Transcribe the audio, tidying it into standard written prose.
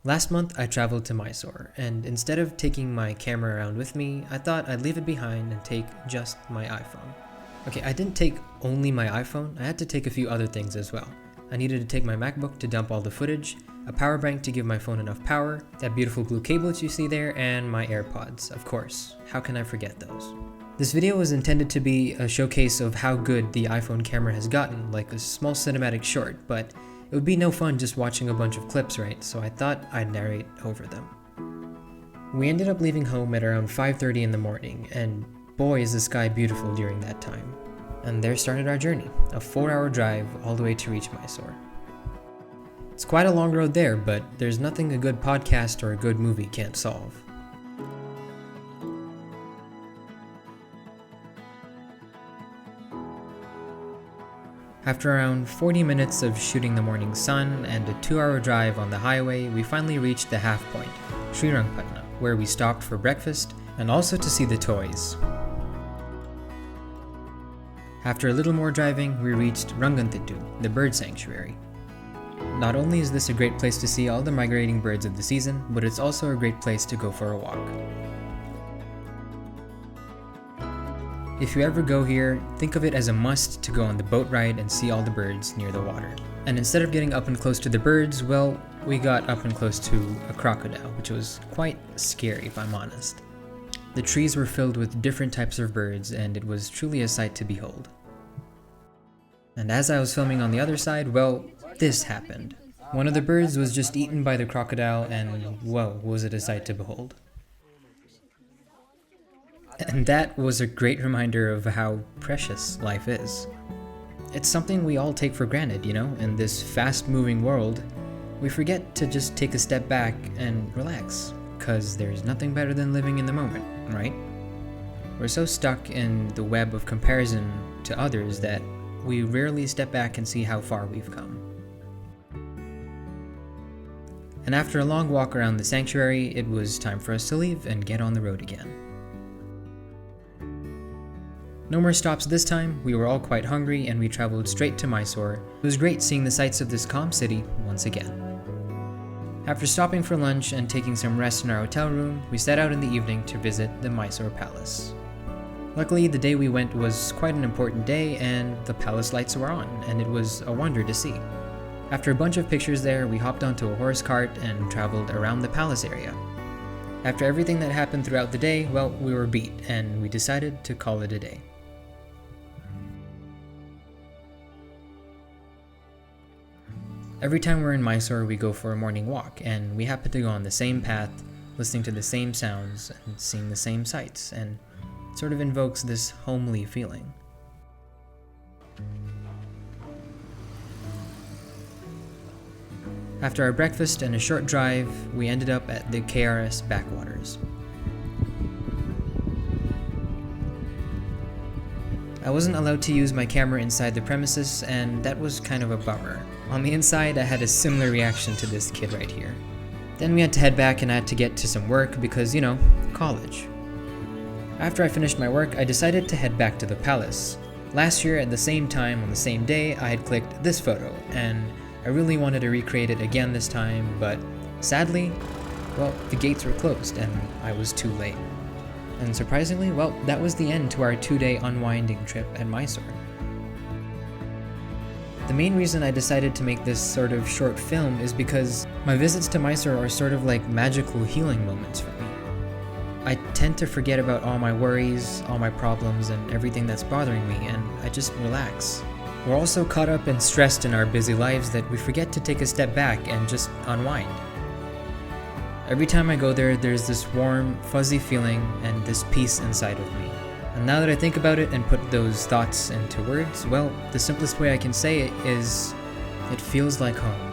Last month I traveled to Mysore, and instead of taking my camera around with me, I thought I'd leave it behind and take just my iPhone. Okay, I didn't take only my iPhone, I had to take a few other things as well. I needed to take my MacBook to dump all the footage, a power bank to give my phone enough power, that beautiful blue cable that you see there, and my AirPods, of course. How can I forget those? This video was intended to be a showcase of how good the iPhone camera has gotten, like a small cinematic short, but it would be no fun just watching a bunch of clips, right? So I thought I'd narrate over them. We ended up leaving home at around 5:30 in the morning, and boy is the sky beautiful during that time. And there started our journey, a 4-hour drive all the way to reach Mysore. It's quite a long road there, but there's nothing a good podcast or a good movie can't solve. After around 40 minutes of shooting the morning sun and a 2-hour drive on the highway, we finally reached the half point, Srirangpatna, where we stopped for breakfast and also to see the toys. After a little more driving, we reached Rangantittu, the bird sanctuary. Not only is this a great place to see all the migrating birds of the season, but it's also a great place to go for a walk. If you ever go here, think of it as a must to go on the boat ride and see all the birds near the water. And instead of getting up and close to the birds, well, we got up and close to a crocodile, which was quite scary if I'm honest. The trees were filled with different types of birds, and it was truly a sight to behold. And as I was filming on the other side, well, this happened. One of the birds was just eaten by the crocodile, and whoa, was it a sight to behold. And that was a great reminder of how precious life is. It's something we all take for granted, in this fast-moving world. We forget to just take a step back and relax, because there's nothing better than living in the moment, right? We're so stuck in the web of comparison to others that we rarely step back and see how far we've come. And after a long walk around the sanctuary, it was time for us to leave and get on the road again. No more stops this time, we were all quite hungry and we traveled straight to Mysore. It was great seeing the sights of this calm city once again. After stopping for lunch and taking some rest in our hotel room, we set out in the evening to visit the Mysore Palace. Luckily, the day we went was quite an important day and the palace lights were on, and it was a wonder to see. After a bunch of pictures there, we hopped onto a horse cart and traveled around the palace area. After everything that happened throughout the day, well, we were beat and we decided to call it a day. Every time we're in Mysore, we go for a morning walk, and we happen to go on the same path, listening to the same sounds, and seeing the same sights, and it sort of invokes this homely feeling. After our breakfast and a short drive, we ended up at the KRS backwaters. I wasn't allowed to use my camera inside the premises, and that was kind of a bummer. On the inside, I had a similar reaction to this kid right here. Then we had to head back and I had to get to some work because, college. After I finished my work, I decided to head back to the palace. Last year, at the same time, on the same day, I had clicked this photo, and I really wanted to recreate it again this time, but sadly, well, the gates were closed and I was too late. And surprisingly, well, that was the end to our 2-day unwinding trip at Mysore. The main reason I decided to make this sort of short film is because my visits to Mysore are sort of like magical healing moments for me. I tend to forget about all my worries, all my problems, and everything that's bothering me, and I just relax. We're all so caught up and stressed in our busy lives that we forget to take a step back and just unwind. Every time I go there, there's this warm, fuzzy feeling and this peace inside of me. And now that I think about it and put those thoughts into words, well, the simplest way I can say it is, it feels like home.